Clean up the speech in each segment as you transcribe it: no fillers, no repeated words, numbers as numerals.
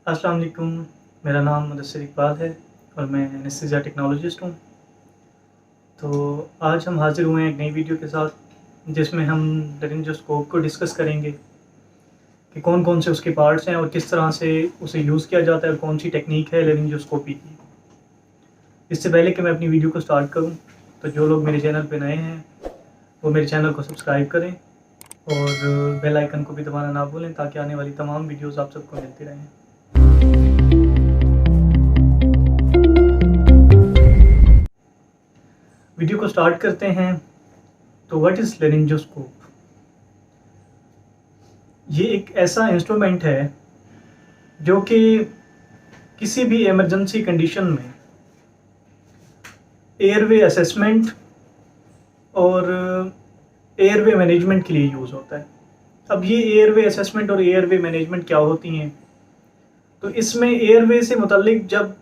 अस्सलाम वालेकुम। मेरा नाम मुदस्सिर इकबाल है और मैं एनेस्थीसिया टेक्नोलॉजिस्ट हूँ। तो आज हम हाज़िर हुए हैं एक नई वीडियो के साथ जिसमें हम लेरिंजोस्कोप को डिस्कस करेंगे कि कौन कौन से उसके पार्ट्स हैं और किस तरह से उसे यूज़ किया जाता है और कौन सी टेक्निक है लेरिंजोस्कोपी की। इससे पहले कि मैं अपनी वीडियो को स्टार्ट करूँ तो जो लोग मेरे चैनल पर नए हैं वो मेरे चैनल को सब्सक्राइब करें और बेल आइकन को भी दबाना ना भूलें ताकि आने वाली तमाम वीडियोज़ आप सबको मिलती रहें। वीडियो को स्टार्ट करते हैं। तो व्हाट इज़ लेरिंजोस्कोप? ये एक ऐसा इंस्ट्रूमेंट है जो कि किसी भी इमरजेंसी कंडीशन में एयरवे असेसमेंट और एयरवे मैनेजमेंट के लिए यूज़ होता है। अब ये एयरवे असेसमेंट और एयरवे मैनेजमेंट क्या होती हैं? तो इसमें एयरवे से मुतल्लिक जब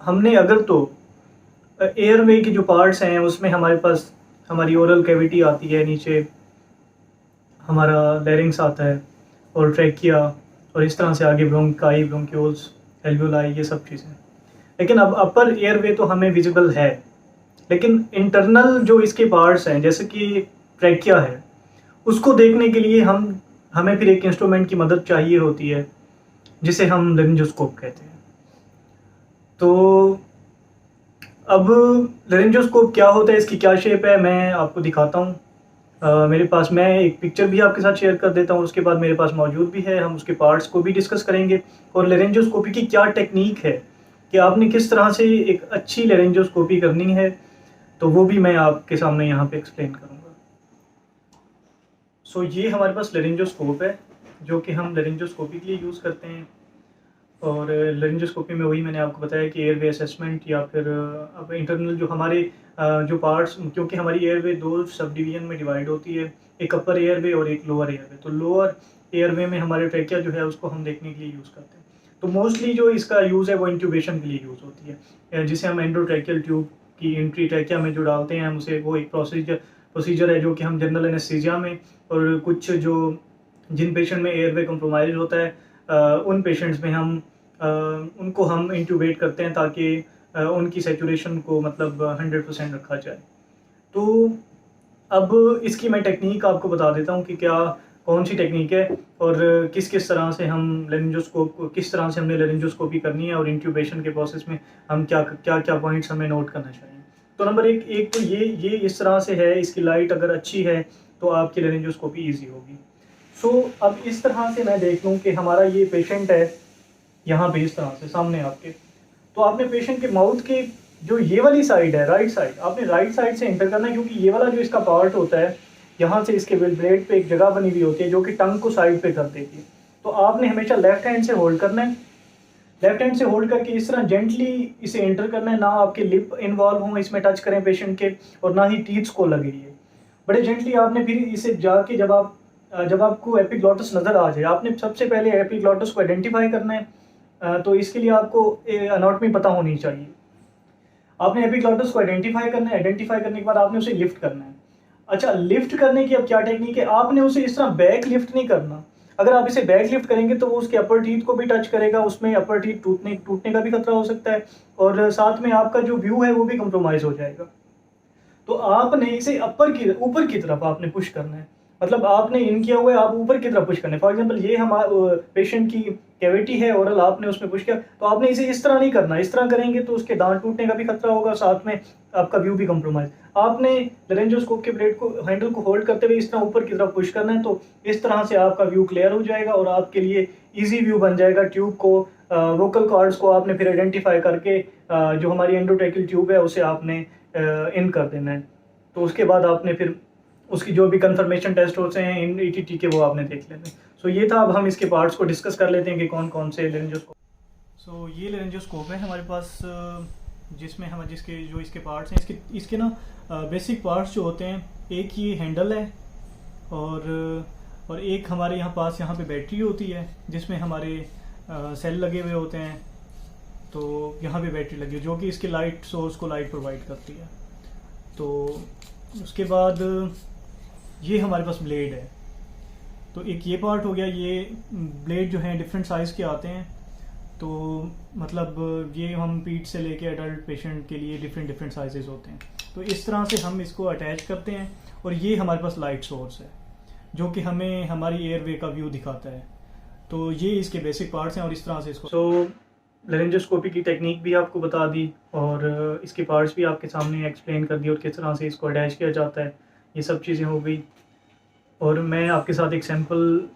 हमने अगर तो एयरवे के जो पार्ट्स हैं उसमें हमारे पास हमारी ओरल कैविटी आती है, नीचे हमारा लैरिंक्स आता है और ट्रैकिया और इस तरह से आगे ब्रोंकाई, ब्रोंक्यूल्स, एल्वियोलाई, ये सब चीज़ें। लेकिन अब अपर एयरवे तो हमें विजिबल है, लेकिन इंटरनल जो इसके पार्ट्स हैं जैसे कि ट्रैकिया है, उसको देखने के लिए हमें फिर एक इंस्ट्रूमेंट की मदद चाहिए होती है जिसे हम लेरिंजोस्कोप कहते हैं। तो अब लेरिंजोस्कोप क्या होता है, इसकी क्या शेप है, मैं आपको दिखाता हूँ। मेरे पास मैं एक पिक्चर भी आपके साथ शेयर कर देता हूँ, उसके बाद मेरे पास मौजूद भी है। हम उसके पार्ट्स को भी डिस्कस करेंगे और लेरिंजोस्कोपी की क्या टेक्निक है कि आपने किस तरह से एक अच्छी लेरिंजोस्कोपी करनी है, तो वो भी मैं आपके सामने यहाँ पे एक्सप्लेन करूँगा। सो ये हमारे पास लेरिंजोस्कोप है जो कि हम लेरिंजोस्कोपी के लिए यूज़ करते हैं। और लेरिंजोस्कोपी में वही मैंने आपको बताया कि एयरवे असेसमेंट या फिर अब इंटरनल जो हमारे जो पार्ट्स, क्योंकि हमारी एयरवे दो सब डिवीजन में डिवाइड होती है, एक अपर एयरवे और एक लोअर एयरवे। तो लोअर एयरवे में हमारे ट्रैकिया जो है उसको हम देखने के लिए यूज़ करते हैं। तो मोस्टली जो इसका यूज़ है वो इंट्यूबेशन के लिए यूज़ होती है, जिसे हम एंडोट्रैकियल ट्यूब की एंट्री ट्रैकिया में जो डालते हैं हम उसे, वो एक प्रोसीजर है जो कि हम जनरल एनेस्थीसिया में और कुछ जो जिन पेशेंट में एयरवे कंप्रोमाइज होता है उन पेशेंट्स में हम उनको हम इंट्यूबेट करते हैं ताकि उनकी सैचुरेशन को 100% रखा जाए। तो अब इसकी मैं टेक्निक आपको बता देता हूँ कि कौन सी टेक्निक है और किस तरह से हम किस तरह से हमने लेरिंजोस्कोपी करनी है और इंट्यूबेशन के प्रोसेस में हम क्या पॉइंट्स हमें नोट करना चाहिए। तो नंबर एक तो ये इस तरह से है, इसकी लाइट अगर अच्छी है तो आपकी लेरिंजोस्कोपी ईजी होगी। सो अब इस तरह से मैं देख लूँ कि हमारा ये पेशेंट है यहाँ पे इस तरह से सामने आपके। तो आपने पेशेंट के माउथ की जो ये वाली साइड है, राइट साइड, आपने राइट साइड से एंटर करना है, क्योंकि ये वाला जो इसका पार्ट होता है यहाँ से इसके ब्लेड पे एक जगह बनी हुई होती है जो कि टंग को साइड पे कर देती है। तो आपने हमेशा लेफ्ट हैंड से होल्ड करना है, लेफ्ट हैंड से होल्ड करके इस तरह जेंटली इसे एंटर करना है। ना आपके लिप इन्वॉल्व हों इसमें टच करें पेशेंट के, और ना ही टीथ्स को लगे। ये बड़े जेंटली आपने फिर इसे जाके जब आपको एपिग्लॉटस नज़र आ जाए, आपने सबसे पहले एपिग्लॉटस को आइडेंटिफाई करना है। तो इसके लिए आपको एनाटॉमी पता होनी चाहिए। आपने एपिग्लॉटस को आइडेंटिफाई करना है, आइडेंटिफाई करने के बाद आपने उसे लिफ्ट करना है। अच्छा, लिफ्ट करने की अब क्या टेक्निक है, आपने उसे इस तरह बैक लिफ्ट नहीं करना। अगर आप इसे बैक लिफ्ट करेंगे तो वो उसके अपर टीथ को भी टच करेगा, उसमें अपर टीथ टूटने का भी खतरा हो सकता है और साथ में आपका जो व्यू है वो भी कंप्रोमाइज हो जाएगा। तो आपने इसे ऊपर की तरफ आपने पुश करना है, मतलब आपने इन किया हुआ है, आप ऊपर की तरफ पुश करना है। फॉर एग्जांपल ये हमारे पेशेंट की कैविटी है ओरल, आपने उसमें पुश किया, तो आपने इसे इस तरह नहीं करना। इस तरह करेंगे तो उसके दांत टूटने का भी खतरा होगा, साथ में आपका व्यू भी कंप्रोमाइज। आपने लेरिंजोस्कोप के ब्लेड को, हैंडल को होल्ड करते हुए इस तरह ऊपर की तरफ पुश करना है, तो इस तरह से आपका व्यू क्लियर हो जाएगा और आपके लिए ईजी व्यू बन जाएगा। ट्यूब को, वोकल कॉर्ड्स को आपने फिर आइडेंटिफाई करके जो हमारी एंडोट्रैकियल ट्यूब है उसे आपने इन कर देना है। तो उसके बाद आपने फिर उसकी जो भी कंफर्मेशन टेस्ट होते हैं इन ईटीटी के, वो आपने देख लेते हैं। सो ये था। अब हम इसके पार्ट्स को डिस्कस कर लेते हैं कि कौन कौन से लेरिंजोस्कोप। सो ये लेरिंजोस्कोप है हमारे पास, जिसमें हम इसके पार्ट्स हैं, इसके ना बेसिक पार्ट्स जो होते हैं, एक ये हैंडल है और एक हमारे यहाँ पे बैटरी होती है जिसमें हमारे सेल लगे हुए होते हैं। तो यहाँ पे बैटरी लगी है जो कि इसके लाइट सोर्स को लाइट प्रोवाइड करती है। तो उसके बाद ये हमारे पास ब्लेड है। तो एक ये पार्ट हो गया। ये ब्लेड जो है डिफरेंट साइज़ के आते हैं। तो मतलब ये हम पीड से लेके एडल्ट पेशेंट के लिए डिफरेंट साइजेस होते हैं। तो इस तरह से हम इसको अटैच करते हैं और ये हमारे पास लाइट सोर्स है जो कि हमें हमारी एयरवे का व्यू दिखाता है। तो ये इसके बेसिक पार्ट्स हैं और इस तरह से इसको लेरेंजोस्कोपी की टेक्निक भी आपको बता दी और इसके पार्ट्स भी आपके सामने एक्सप्लेन कर दिए और किस तरह से इसको अटैच किया जाता है, ये सब चीज़ें हो गई। और मैं आपके साथ एक सैम्पल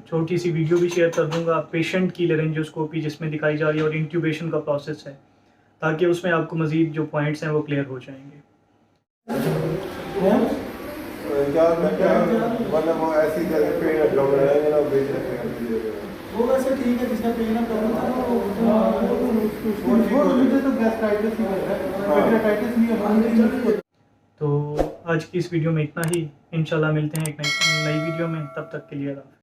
छोटी सी वीडियो भी शेयर कर दूंगा पेशेंट की लेरेंजोस्कोपी जिसमें दिखाई जा रही है और इंट्यूबेशन का प्रोसेस है, ताकि उसमें आपको मज़ीद जो पॉइंट्स हैं वो क्लियर हो जाएंगे। वो वैसे ठीक है, जिसका पेन है प्रॉब्लम था वो मुझे तो गैस्ट्राइटिस ही लग रहा है, गैस्ट्राइटिस नहीं है। तो आज की इस वीडियो में इतना ही, इंशाल्लाह मिलते हैं एक नई वीडियो में, तब तक के लिए।